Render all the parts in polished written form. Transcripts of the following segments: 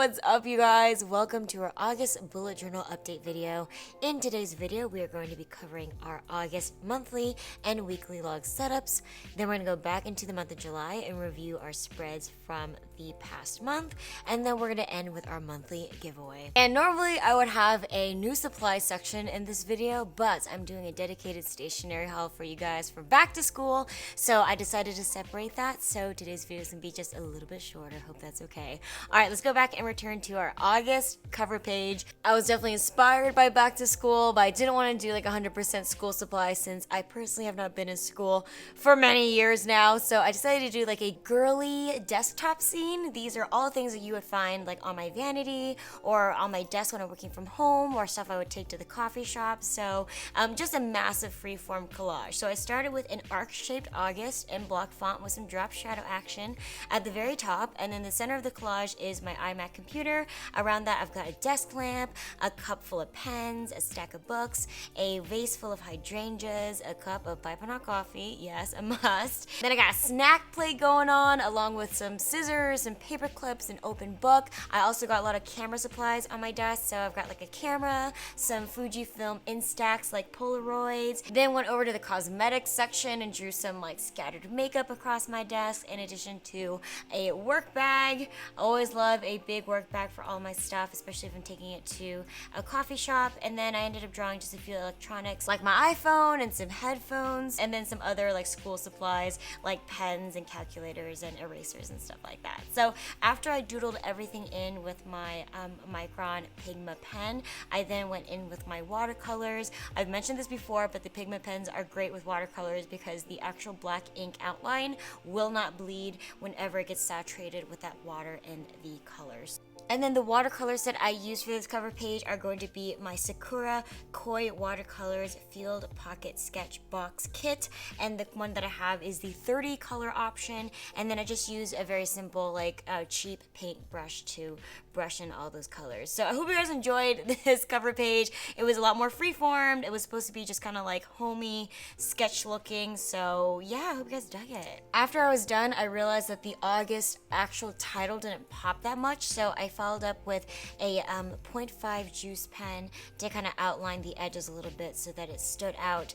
What's up, you guys? Welcome to our August bullet journal update video. In today's video, we are going to be covering our August monthly and weekly log setups. Then we're going to go back into the month of July and review our spreads from the past month. And then we're going to end with our monthly giveaway. And normally I would have a new supply section in this video, but I'm doing a dedicated stationery haul for you guys for back to school. So I decided to separate that. So today's video is going to be just a little bit shorter. Hope that's okay. Alright, let's go back and return to our August cover page. I was definitely inspired by back to school, but I didn't want to do like 100% school supply since I personally have not been in school for many years now. So I decided to do like a girly desktop scene. These are all things that you would find like on my vanity or on my desk when I'm working from home, or stuff I would take to the coffee shop. So just a massive freeform collage. So I started with an arc-shaped August in block font with some drop shadow action at the very top, and in the center of the collage is my iMac computer. Around that I've got a desk lamp, a cup full of pens, a stack of books, a vase full of hydrangeas, a cup of piping hot coffee, yes, a must. Then I got a snack plate going on along with some scissors and paper clips, an open book. I also got a lot of camera supplies on my desk, so I've got like a camera, some Fujifilm Instax like Polaroids. Then went over to the cosmetics section and drew some like scattered makeup across my desk, in addition to a work bag. I always love a big work bag for all my stuff, especially if I'm taking it to a coffee shop. And then I ended up drawing just a few electronics like my iPhone and some headphones, and then some other like school supplies like pens and calculators and erasers and stuff like that. So after I doodled everything in with my Micron Pigma pen, I then went in with my watercolors. I've mentioned this before, but the Pigma pens are great with watercolors because the actual black ink outline will not bleed whenever it gets saturated with that water in the colors. And then the watercolors that I use for this cover page are going to be my Sakura Koi Watercolors Field Pocket Sketch Box Kit, and the one that I have is the 30 color option, and then I just use a very simple like cheap paint brush to brush in all those colors. So I hope you guys enjoyed this cover page. It was a lot more freeformed. It was supposed to be just kind of like homey sketch looking, so yeah, I hope you guys dug it. After I was done, I realized that the August actual title didn't pop that much, so I followed up with a 0.5 juice pen to kind of outline the edges a little bit so that it stood out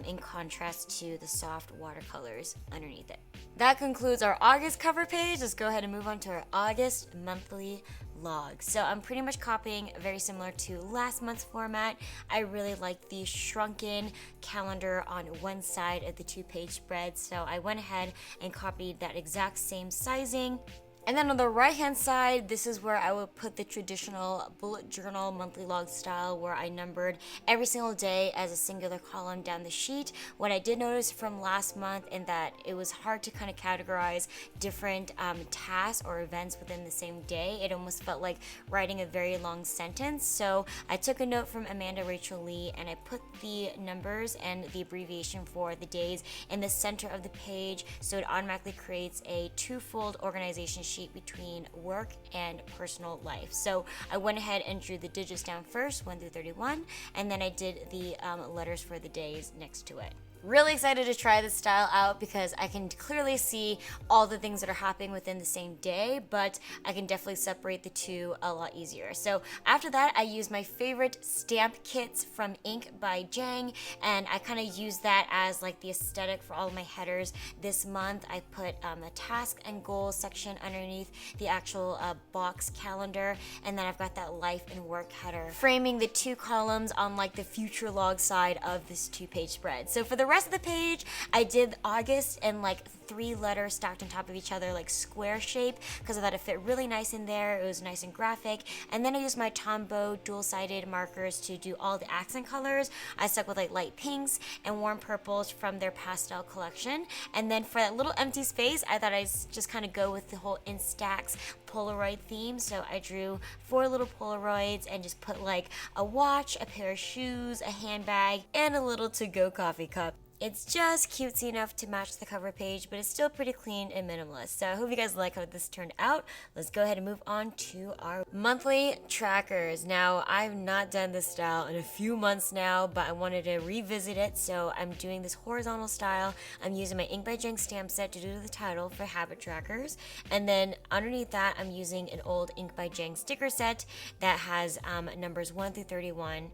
in contrast to the soft watercolors underneath it. That concludes our August cover page. Let's go ahead and move on to our August monthly log. So I'm pretty much copying very similar to last month's format. I really like the shrunken calendar on one side of the 2-page spread, so I went ahead and copied that exact same sizing. And then on the right hand side, this is where I would put the traditional bullet journal monthly log style, where I numbered every single day as a singular column down the sheet. What I did notice from last month in that it was hard to kind of categorize different tasks or events within the same day. It almost felt like writing a very long sentence. So I took a note from Amanda Rachel Lee and I put the numbers and the abbreviation for the days in the center of the page, so it automatically creates a two-fold organization sheet between work and personal life. So I went ahead and drew the digits down first, 1 through 31, and then I did the letters for the days next to it. Really excited to try this style out because I can clearly see all the things that are happening within the same day, but I can definitely separate the two a lot easier. So after that, I used my favorite stamp kits from InkbyJeng, and I kind of used that as like the aesthetic for all of my headers this month. I put a task and goals section underneath the actual box calendar, and then I've got that life and work header framing the two columns on like the future log side of this 2-page spread. So for the rest of the page, I did August in like 3 letters stacked on top of each other, like square shape, because I thought it fit really nice in there. It was nice and graphic. And then I used my Tombow dual-sided markers to do all the accent colors. I stuck with like light pinks and warm purples from their pastel collection. And then for that little empty space, I thought I'd just kind of go with the whole Instax Polaroid theme. So I drew 4 little Polaroids and just put like a watch, a pair of shoes, a handbag, and a little to-go coffee cup. It's just cutesy enough to match the cover page, but it's still pretty clean and minimalist. So I hope you guys like how this turned out. Let's go ahead and move on to our monthly trackers. Now, I've not done this style in a few months now, but I wanted to revisit it, so I'm doing this horizontal style. I'm using my InkbyJeng stamp set to do the title for habit trackers, and then underneath that, I'm using an old InkbyJeng sticker set that has numbers 1 through 31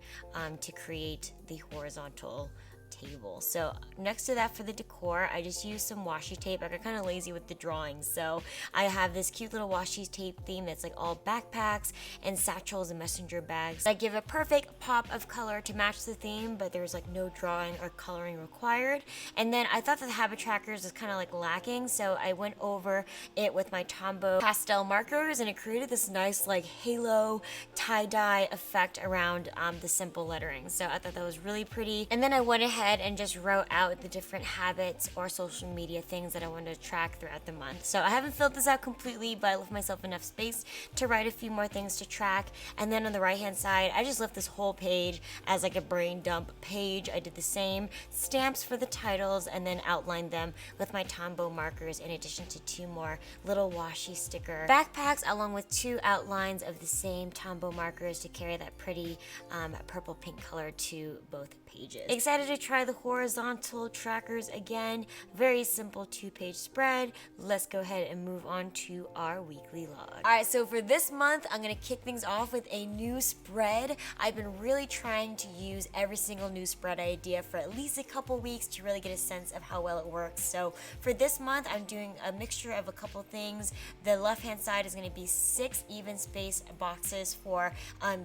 to create the horizontal table. So next to that, for the decor, I just used some washi tape. I got kind of lazy with the drawings, so I have this cute little washi tape theme that's like all backpacks and satchels and messenger bags. I give a perfect pop of color to match the theme, but there's like no drawing or coloring required. And then I thought that the habit trackers was kind of like lacking, so I went over it with my Tombow pastel markers, and it created this nice like halo tie-dye effect around the simple lettering. So I thought that was really pretty. And then I went ahead and just wrote out the different habits or social media things that I wanted to track throughout the month. So I haven't filled this out completely, but I left myself enough space to write a few more things to track. And then on the right hand side, I just left this whole page as like a brain dump page. I did the same stamps for the titles and then outlined them with my Tombow markers, in addition to 2 more little washi sticker backpacks, along with 2 outlines of the same Tombow markers to carry that pretty purple pink color to both pages. Excited to try the horizontal trackers again. Very simple 2-page spread. Let's go ahead and move on to our weekly log. Alright, so for this month, I'm gonna kick things off with a new spread. I've been really trying to use every single new spread idea for at least a couple weeks to really get a sense of how well it works. So for this month, I'm doing a mixture of a couple things. The left hand side is gonna be 6 even space boxes for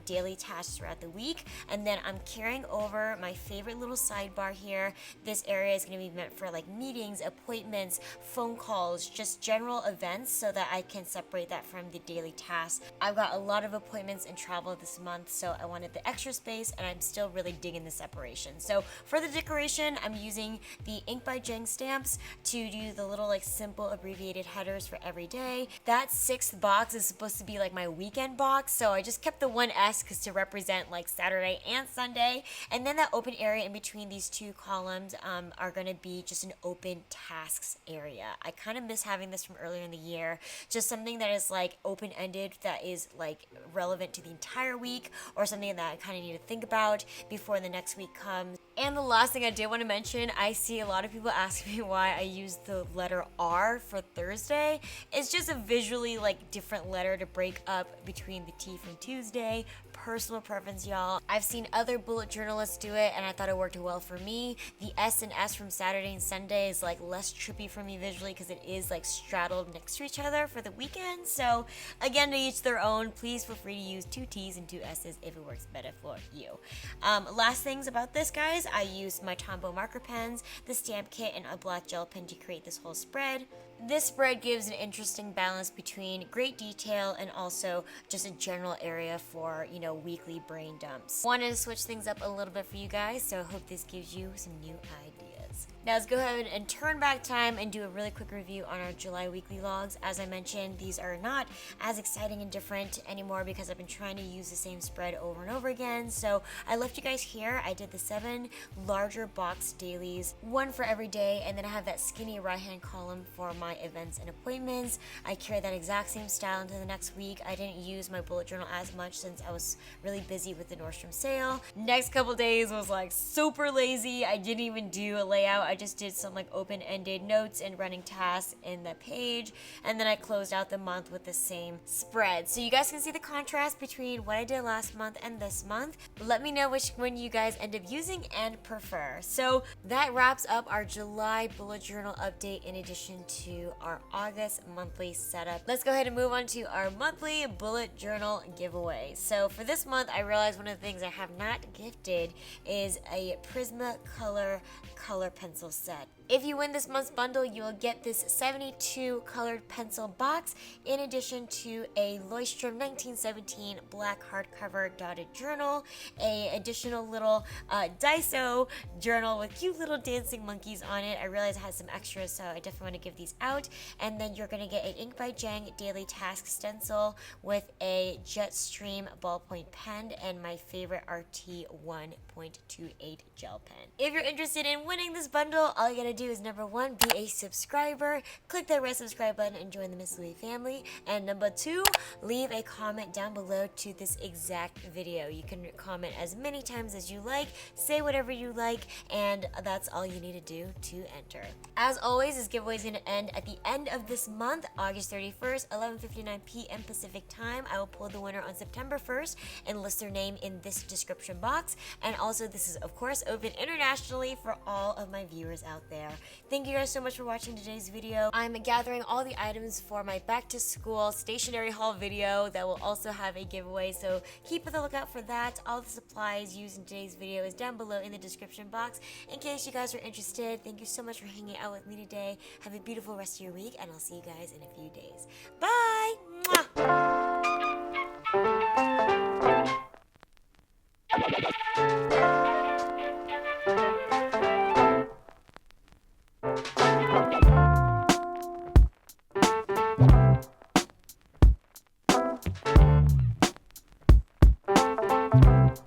daily tasks throughout the week. And then I'm carrying over my favorite little sidebar here. This area is going to be meant for like meetings, appointments, phone calls, just general events, so that I can separate that from the daily tasks. I've got a lot of appointments and travel this month, so I wanted the extra space, and I'm still really digging the separation. So for the decoration, I'm using the InkbyJeng stamps to do the little like simple abbreviated headers for every day. That 6th box is supposed to be like my weekend box, so I just kept the 1S because to represent like Saturday and Sunday. And then that open area in between these 2 columns are going to be just an open tasks area. I kind of miss having this from earlier in the year. Just something that is like open-ended, that is like relevant to the entire week, or something that I kind of need to think about before the next week comes. And the last thing I did want to mention, I see a lot of people ask me why I use the letter R for Thursday. It's just a visually like different letter to break up between the T from Tuesday. Personal preference, y'all. I've seen other bullet journalists do it, and I thought it worked well for me. The S and S from Saturday and Sunday is like less trippy for me visually because it is like straddled next to each other for the weekend. So again, to each their own. Please feel free to use 2 T's and 2 S's if it works better for you. Last things about this, guys, I used my Tombow marker pens, the stamp kit, and a black gel pen to create this whole spread. This spread gives an interesting balance between great detail and also just a general area for, you know, weekly brain dumps. Wanted to switch things up a little bit for you guys, so I hope this gives you some new ideas. Now let's go ahead and turn back time and do a really quick review on our July weekly logs. As I mentioned, these are not as exciting and different anymore because I've been trying to use the same spread over and over again. So I left you guys here. I did the 7 larger box dailies, 1 for every day, and then I have that skinny right hand column for my events and appointments. I carry that exact same style into the next week. I didn't use my bullet journal as much since I was really busy with the Nordstrom sale. Next couple days was like super lazy. I didn't even do a layout. I just did some like open-ended notes and running tasks in the page, and then I closed out the month with the same spread. So you guys can see the contrast between what I did last month and this month. Let me know which one you guys end up using and prefer. So that wraps up our July bullet journal update in addition to our August monthly setup. Let's go ahead and move on to our monthly bullet journal giveaway. So for this month, I realized one of the things I have not gifted is a Prismacolor color pencil set. If you win this month's bundle, you will get this 72 colored pencil box in addition to a LEUCHTTURM 1917 black hardcover dotted journal, a additional little Daiso journal with cute little dancing monkeys on it. I realized it has some extras, so I definitely want to give these out. And then you're going to get an InkbyJeng daily task stencil with a Jetstream ballpoint pen and my favorite RT 1.28 gel pen. If you're interested in winning this bundle, all you gotta do is number 1, be a subscriber, click that red subscribe button and join the Miss Louie family, and number 2, leave a comment down below to this exact video. You can comment as many times as you like, say whatever you like, and that's all you need to do to enter. As always, this giveaway is gonna end at the end of this month, August 31st, 11:59 p.m. Pacific time. I will pull the winner on September 1st and list their name in this description box. And also, this is of course open internationally for all of my viewers out there. Thank you guys so much for watching today's video. I'm gathering all the items for my back to school stationery haul video that will also have a giveaway, so keep a lookout for that. All the supplies used in today's video is down below in the description box in case you guys are interested. Thank you so much for hanging out with me today. Have a beautiful rest of your week, and I'll see you guys in a few days. Bye! Mwah!